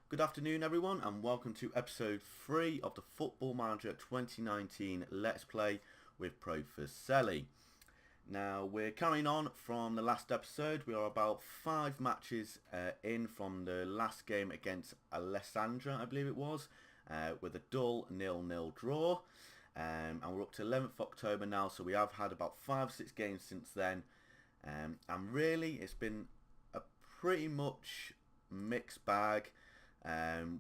Good afternoon everyone and welcome to episode 3 of the Football Manager 2019 Let's Play with Pro Vercelli. Now we're carrying on from the last episode. We are about 5 matches in from the last game against Alessandra, I believe it was, with a dull 0-0 draw. And we're up to 11th October now, so we have had about 5 or 6 games since then. And really it's been a pretty much mixed bag.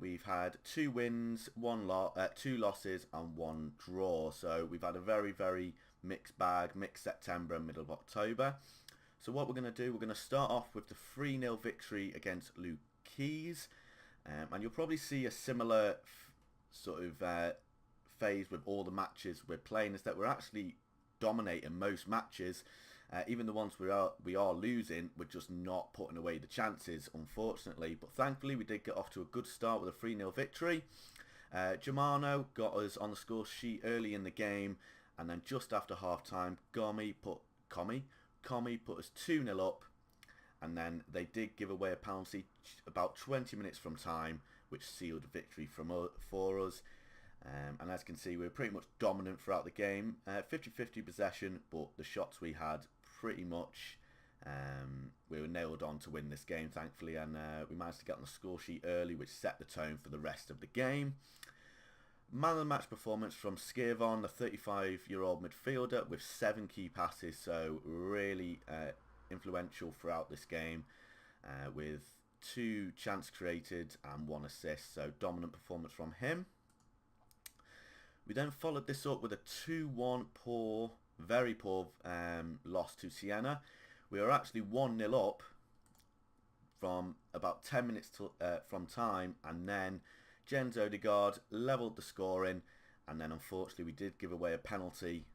We've had 2 wins, 2 losses and 1 draw. So we've had a very mixed bag, mixed September and middle of October. So what we're going to do, we're going to start off with the 3-0 victory against Lucchese. And you'll probably see a similar sort of phase with all the matches we're playing, is that we're actually dominating most matches. Even the ones we are losing, we're just not putting away the chances, unfortunately. But thankfully, we did get off to a good start with a 3-0 victory. Germano got us on the score sheet early in the game, and then just after half-time, Comi put us 2-0 up, and then they did give away a penalty about 20 minutes from time, which sealed the victory for us. And as you can see, we were pretty much dominant throughout the game. 50-50 possession, but the shots we had pretty much, we were nailed on to win this game, thankfully, and we managed to get on the score sheet early, which set the tone for the rest of the game. Man of the match performance from Skirvon, the 35-year-old midfielder, with 7 key passes, so really influential throughout this game, with 2 chance created and 1 assist, so dominant performance from him. We then followed this up with a 2-1 very poor loss to Siena. We were actually 1-0 up from about 10 minutes from time, and then Jens Odegaard levelled the scoring, and then unfortunately we did give away a penalty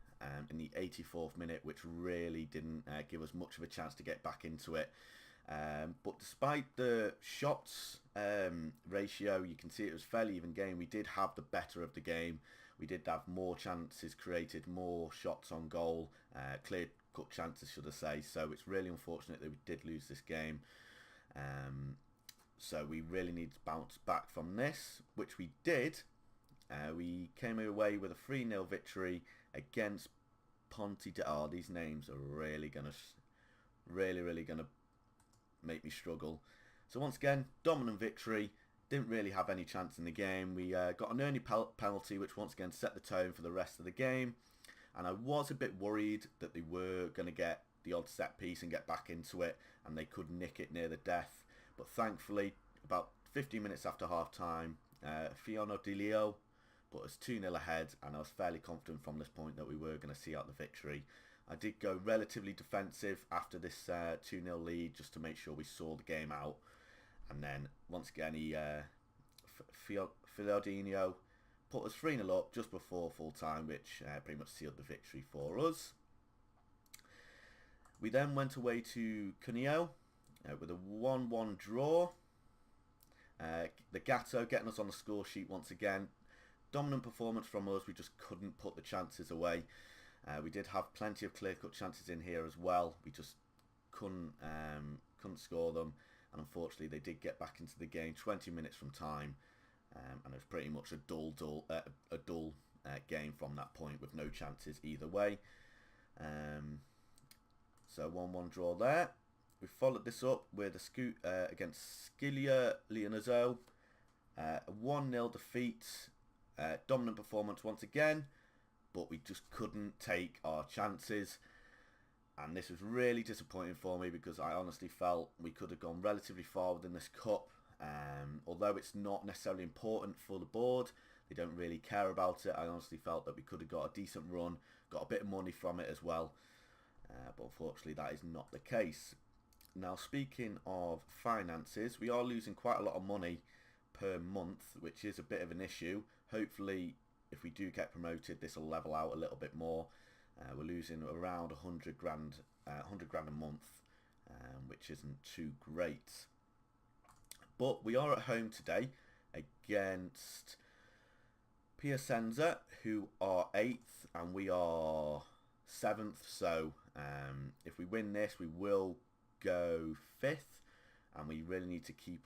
in the 84th minute, which really didn't give us much of a chance to get back into it. But despite the shots ratio, you can see it was a fairly even game. We did have the better of the game. We did have more chances created, more shots on goal, clear-cut chances, should I say. So it's really unfortunate that we did lose this game. So we really need to bounce back from this, which we did. We came away with a 3-0 victory against Ponte. Oh, these names are really gonna make me struggle. So once again, dominant victory. Didn't really have any chance in the game. We got an early penalty, which once again set the tone for the rest of the game. And I was a bit worried that they were going to get the odd set piece and get back into it, and they could nick it near the death. But thankfully, about 15 minutes after half-time, Fiono Di Leo put us 2-0 ahead, and I was fairly confident from this point that we were going to see out the victory. I did go relatively defensive after this 2-0 lead, just to make sure we saw the game out. And then, once again, Filardino put us 3-0 up just before full-time, which pretty much sealed the victory for us. We then went away to Cuneo with a 1-1 draw. The Gatto getting us on the score sheet once again. Dominant performance from us. We just couldn't put the chances away. We did have plenty of clear-cut chances in here as well. We just couldn't score them. And unfortunately, they did get back into the game 20 minutes from time, and it was pretty much a dull game from that point, with no chances either way. So 1-1 draw there. We followed this up with a against Scilia Leonazzo, a 1-0 defeat. Dominant performance once again, but we just couldn't take our chances. And this was really disappointing for me, because I honestly felt we could have gone relatively far within this cup. Although it's not necessarily important for the board, they don't really care about it. I honestly felt that we could have got a decent run, got a bit of money from it as well. But unfortunately that is not the case. Now, speaking of finances, we are losing quite a lot of money per month, which is a bit of an issue. Hopefully, if we do get promoted, this will level out a little bit more. We're losing around 100 grand a month, which isn't too great. But we are at home today against Piacenza, who are 8th, and we are 7th. So if we win this, we will go 5th, and we really need to keep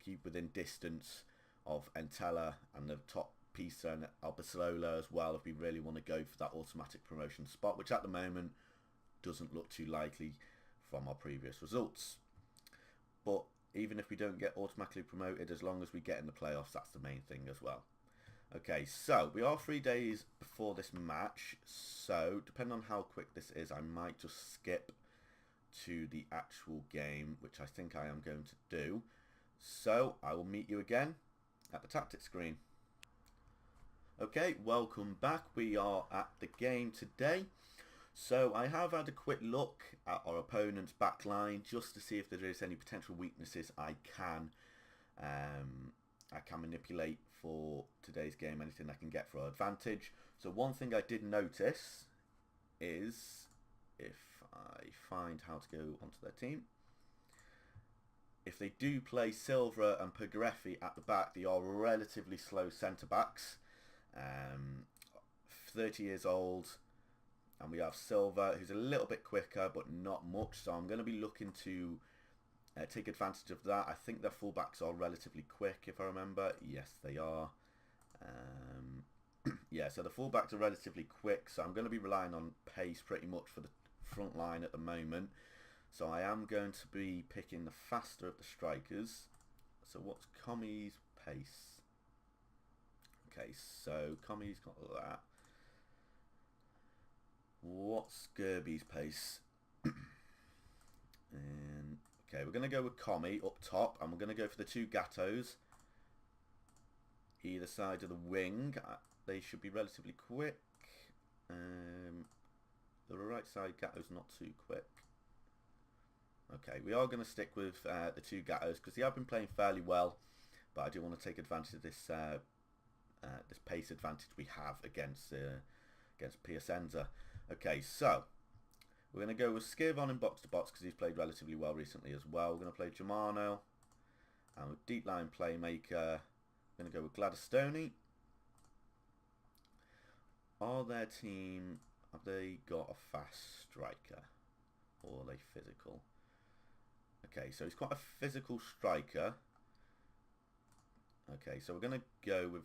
keep within distance of Entella and the top Pisa and Albislola as well if we really want to go for that automatic promotion spot, which at the moment doesn't look too likely from our previous results. But even if we don't get automatically promoted, as long as we get in the playoffs, that's the main thing as well. Okay, so we are 3 days before this match, so depending on how quick this is, I might just skip to the actual game, which I think I am going to do. So I will meet you again at the tactics screen. Okay, welcome back. We are at the game today. So I have had a quick look at our opponent's backline just to see if there is any potential weaknesses I can manipulate for today's game, anything I can get for our advantage. So one thing I did notice is, if I find how to go onto their team, if they do play Silva and Pogrefi at the back, they are relatively slow centre-backs. 30 years old, and we have Silva, who's a little bit quicker, but not much. So I'm going to be looking to take advantage of that. I think their fullbacks are relatively quick, if I remember. Yes, they are. Yeah, so the fullbacks are relatively quick, so I'm going to be relying on pace pretty much for the front line at the moment. So I am going to be picking the faster of the strikers. So what's Commie's pace? Okay, so Commie's got that. What's Gerby's pace? And okay, we're going to go with Commie up top, and we're going to go for the 2 Gattos either side of the wing. They should be relatively quick. The right side Gatto's not too quick. Okay, we are going to stick with the 2 Gattos because they have been playing fairly well, but I do want to take advantage of this this pace advantage we have against Piacenza. Okay, so we're going to go with Skirvon in box-to-box because he's played relatively well recently as well. We're going to play Germano, and with deep line playmaker, we're going to go with Gladstone. Are their team, have they got a fast striker, or are they physical? Okay, so he's quite a physical striker. Okay, so we're going to go with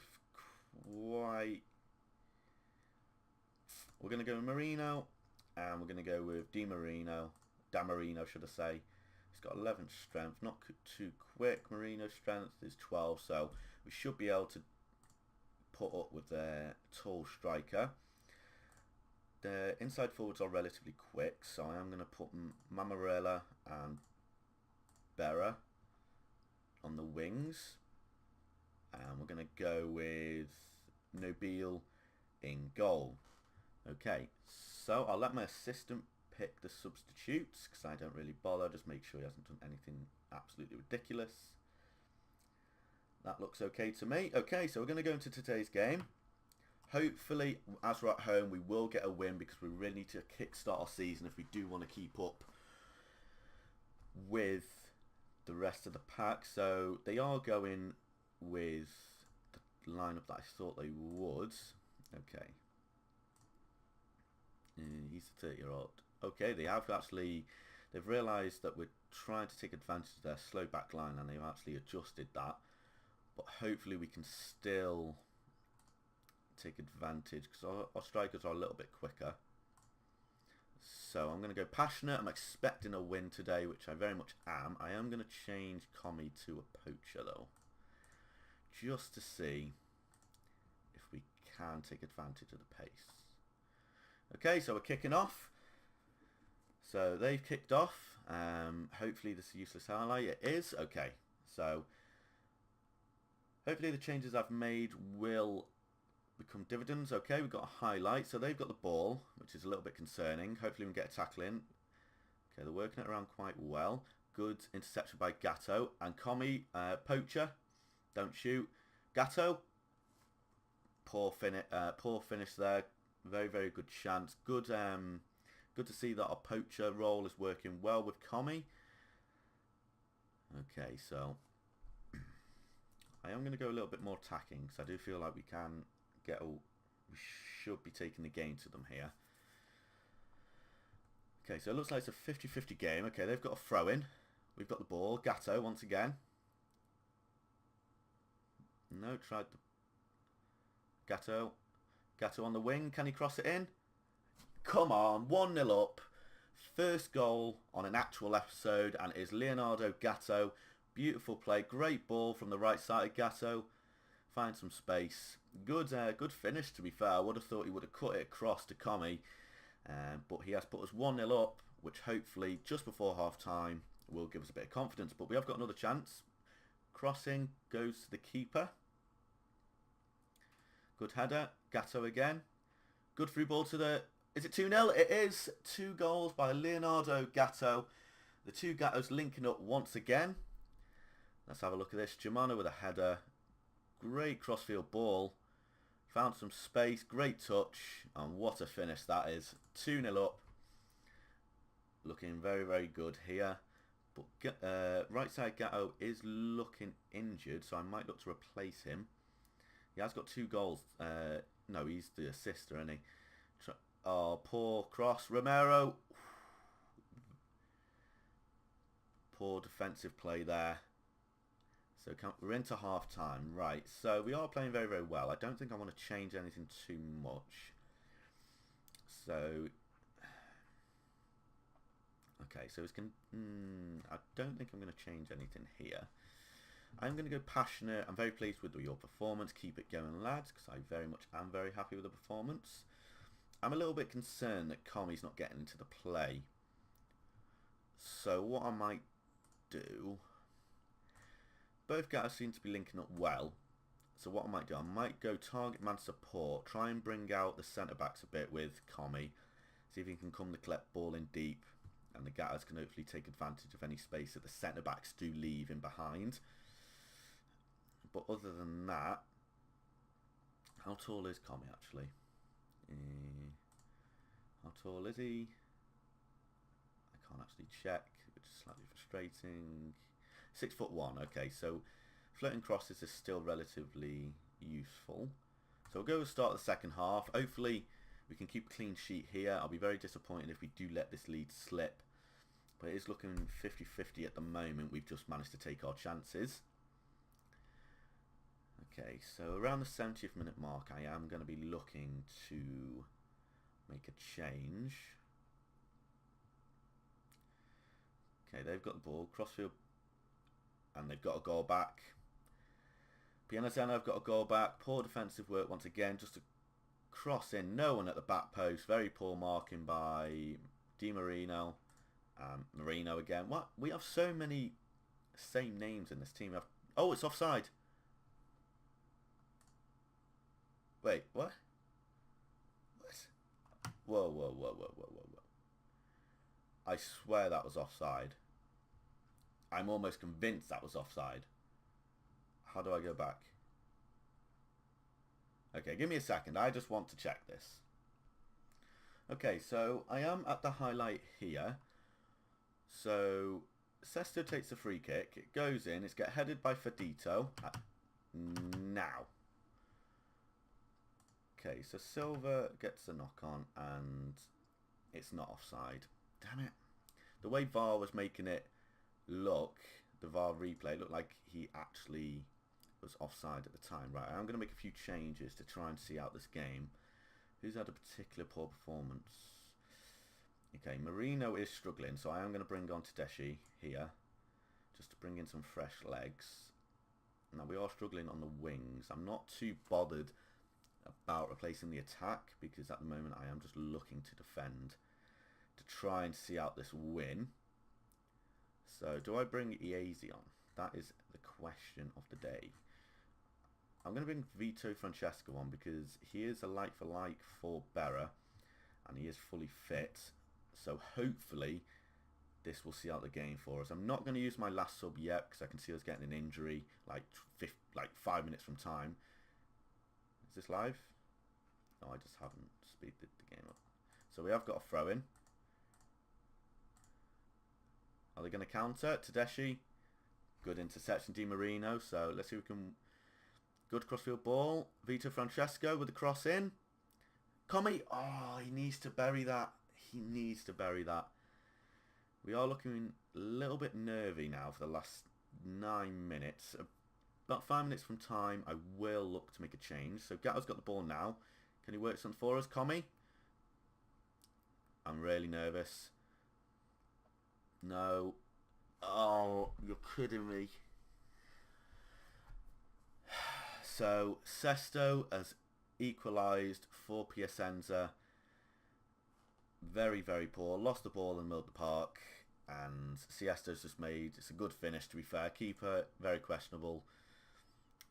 we're going to go with Marino, and we're going to go with Damarino should I say. He's got 11 strength, not too quick. Marino's strength is 12, so we should be able to put up with their tall striker. Their inside forwards are relatively quick, so I am going to put Mamarella and Berra on the wings. And we're going to go with Nobile in goal. Okay, so I'll let my assistant pick the substitutes because I don't really bother. Just make sure he hasn't done anything absolutely ridiculous. That looks okay to me. Okay, so we're going to go into today's game. Hopefully, as we're at home, we will get a win because we really need to kickstart our season if we do want to keep up with the rest of the pack. So they are going with the lineup that I thought they would. Okay. He's a 30-year-old. Okay, they've realised that we're trying to take advantage of their slow back line, and they've actually adjusted that. But hopefully we can still take advantage because our strikers are a little bit quicker. So I'm going to go passionate. I'm expecting a win today, which I very much am. I am going to change Commie to a poacher though, just to see if we can take advantage of the pace. Okay, so we're kicking off. So they've kicked off. Hopefully this is a useless highlight. It is. Okay, so hopefully the changes I've made will become dividends. Okay, we've got a highlight. So they've got the ball, which is a little bit concerning. Hopefully we can get a tackle in. Okay, they're working it around quite well. Good interception by Gatto. And Commie, poacher. Don't shoot. Gatto. Poor finish there. Very, very good chance. Good to see that our poacher role is working well with Commie. Okay, so I am going to go a little bit more attacking because I do feel like we should be taking the game to them here. Okay, so it looks like it's a 50-50 game. Okay, they've got a throw in. We've got the ball. Gatto once again. No, tried the... Gatto. Gatto on the wing. Can he cross it in? Come on, 1-0 up. First goal on an actual episode, and it is Leonardo Gatto. Beautiful play. Great ball from the right side of Gatto. Find some space. Good finish, to be fair. I would have thought he would have cut it across to Comi. But he has put us 1-0 up, which hopefully, just before half-time, will give us a bit of confidence. But we have got another chance. Crossing goes to the keeper. Good header. Gatto again. Good through ball to the... Is it 2-0? It is. 2 goals by Leonardo Gatto. The two Gattos linking up once again. Let's have a look at this. Germano with a header. Great crossfield ball. Found some space. Great touch. And what a finish that is. 2-0 up. Looking very, very good here. But right side Gatto is looking injured, so I might look to replace him. He has got 2 goals. No, he's the assister, isn't he? Oh, poor cross. Romero. Poor defensive play there. So we're into half time. Right, so we are playing very, very well. I don't think I want to change anything too much. So... Okay, so it's I don't think I'm going to change anything here. I'm going to go passionate. I'm very pleased with your performance. Keep it going, lads, because I very much am very happy with the performance. I'm a little bit concerned that Comi's not getting into the play. So what I might do... Both guys seem to be linking up well. So what I might do, I might go target man support. Try and bring out the centre-backs a bit with Comi. See if he can come to collect ball in deep. And the Gattos can hopefully take advantage of any space that the centre-backs do leave in behind. But other than that... How tall is Comi actually? How tall is he? I can't actually check, which is slightly frustrating. 6'1". Okay, so floating crosses is still relatively useful. So we'll go and start the second half. Hopefully we can keep a clean sheet here. I'll be very disappointed if we do let this lead slip. But it is looking 50-50 at the moment. We've just managed to take our chances. Okay, so around the 70th minute mark, I am going to be looking to make a change. Okay, they've got the ball. Crossfield. And they've got a goal back. Piacenza have got a goal back. Poor defensive work once again. Just a cross in. No one at the back post. Very poor marking by Di Marino. Marino again. What? We have so many same names in this team. Oh, it's offside. Wait, what? What? Whoa, whoa, whoa, whoa, whoa, whoa, whoa. I swear that was offside. I'm almost convinced that was offside. How do I go back? Okay, give me a second. I just want to check this. Okay, so I am at the highlight here. So Sesto takes a free kick. It goes in. It's get headed by Fedito. Now. Okay, so Silva gets a knock on and it's not offside. Damn it. The way VAR was making it look, the VAR replay looked like he actually was offside at the time. Right, I'm going to make a few changes to try and see out this game. Who's had a particular poor performance? Okay, Marino is struggling, so I am going to bring on Tedeschi here, just to bring in some fresh legs. Now, we are struggling on the wings. I'm not too bothered about replacing the attack, because at the moment I am just looking to defend, to try and see out this win. So, do I bring Iesi on? That is the question of the day. I'm going to bring Vito Francesco on because he is a like-for-like for Berra, and he is fully fit. So, hopefully, this will see out the game for us. I'm not going to use my last sub yet because I can see us getting an injury like 5 minutes from time. Is this live? No, I just haven't speeded the game up. So, we have got a throw-in. Are they going to counter? Tedeschi. Good interception, Di Marino. So let's see if we can... Good crossfield ball. Vito Francesco with the cross in. Comi. Oh, he needs to bury that. He needs to bury that. We are looking a little bit nervy now for the last 9 minutes. about 5 minutes from time, I will look to make a change. So Gatto's got the ball now. Can he work something for us, Comey? I'm really nervous. No. Oh, you're kidding me. So Sesto has equalised for Piacenza. Very, very poor. Lost the ball in the middle of the park. And Siesto's just made... It's a good finish, to be fair. Keeper, very questionable.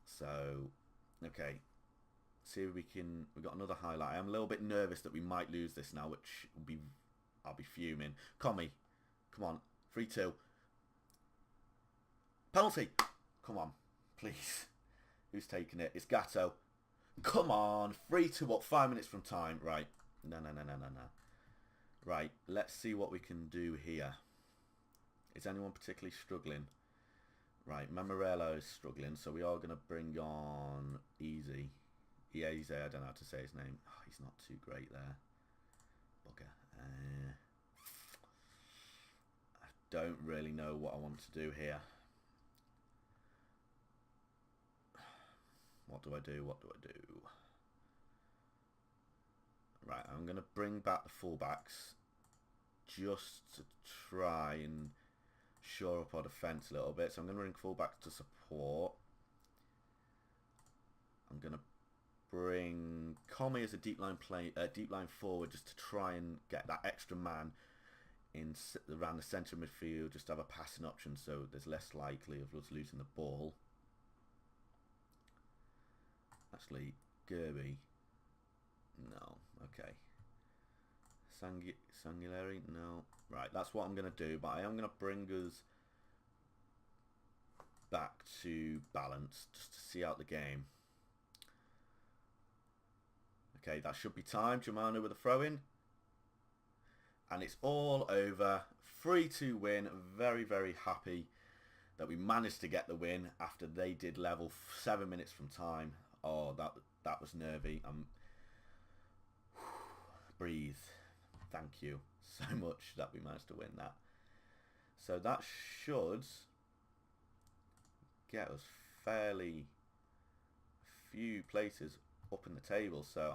So, okay. See if we can... We've got another highlight. I'm a little bit nervous that we might lose this now, which will be... I'll be fuming. Comey. Come on. 3-2. Penalty. Come on. Please. Who's taking it? It's Gatto. Come on. 3-2 up. 5 minutes from time. Right. No. Right. Let's see what we can do here. Is anyone particularly struggling? Right. Mammarello is struggling. So we are going to bring on Easy. Easy. I don't know how to say his name. Oh, he's not too great there. Bugger. I don't really know what I want to do here. What do I do? Right, I'm going to bring back the fullbacks just to try and shore up our defence a little bit. So I'm going to bring fullbacks to support. I'm going to bring Comey as a deep line forward just to try and get that extra man in around the centre of midfield, just to have a passing option so there's less likely of us losing the ball. Actually, Gerby. No. Okay. Sanguilari? No. Right, that's what I'm going to do, but I am going to bring us back to balance just to see out the game. Okay, that should be time. Germano with a throw-in. And it's all over. 3-2 win. Very, very happy that we managed to get the win after they did level 7 minutes from time. Oh, that was nervy. Breathe. Thank you so much that we managed to win that. So that should get us fairly few places up in the table. So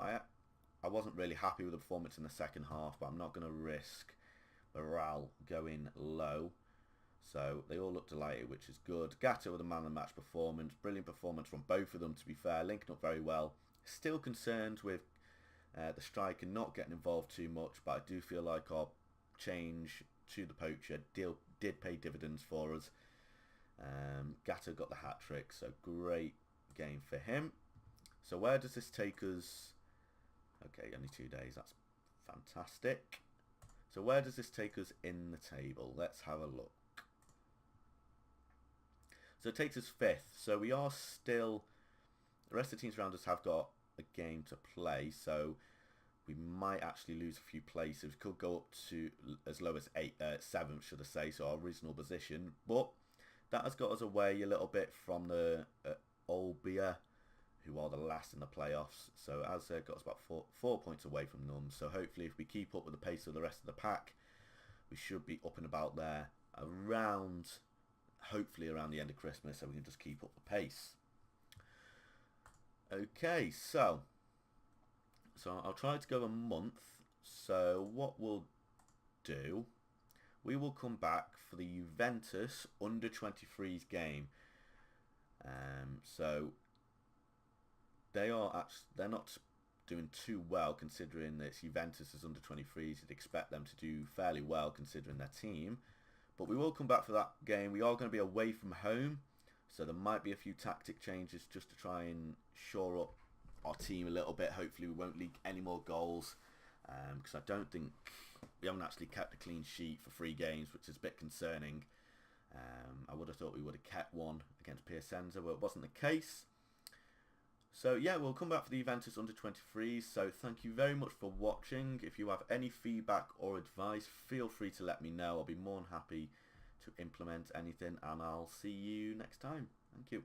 I wasn't really happy with the performance in the second half, but I'm not going to risk morale going low. So they all look delighted, which is good. Gatto with a man of the match performance. Brilliant performance from both of them, to be fair. Linking up very well. Still concerned with the striker not getting involved too much, but I do feel like our change to the poacher did pay dividends for us. Gatto got the hat-trick, so great game for him. So where does this take us? Okay, only 2 days. That's fantastic. So where does this take us in the table? Let's have a look. So it takes us 5th. So we are still... The rest of the teams around us have got a game to play. So we might actually lose a few places. We could go up to as low as 7th, should I say. So our original position. But that has got us away a little bit from the Olbia, who are the last in the playoffs. So as got us about 4 points away from them. So hopefully if we keep up with the pace of the rest of the pack, we should be up and about there around... hopefully around the end of Christmas, so we can just keep up the pace. Okay, so I'll try to go a month. So what we'll do, we will come back for the Juventus under 23s game. So they're not doing too well considering that it's Juventus is under 23s. You'd expect them to do fairly well considering their team. But we will come back for that game. We are going to be away from home, so there might be a few tactic changes just to try and shore up our team a little bit. Hopefully we won't leak any more goals, because I don't think we haven't actually kept a clean sheet for 3 games, which is a bit concerning. I would have thought we would have kept one against Piacenza, but it wasn't the case. So yeah, we'll come back for the Juventus under 23s. So thank you very much for watching. If you have any feedback or advice, feel free to let me know. I'll be more than happy to implement anything, and I'll see you next time. Thank you.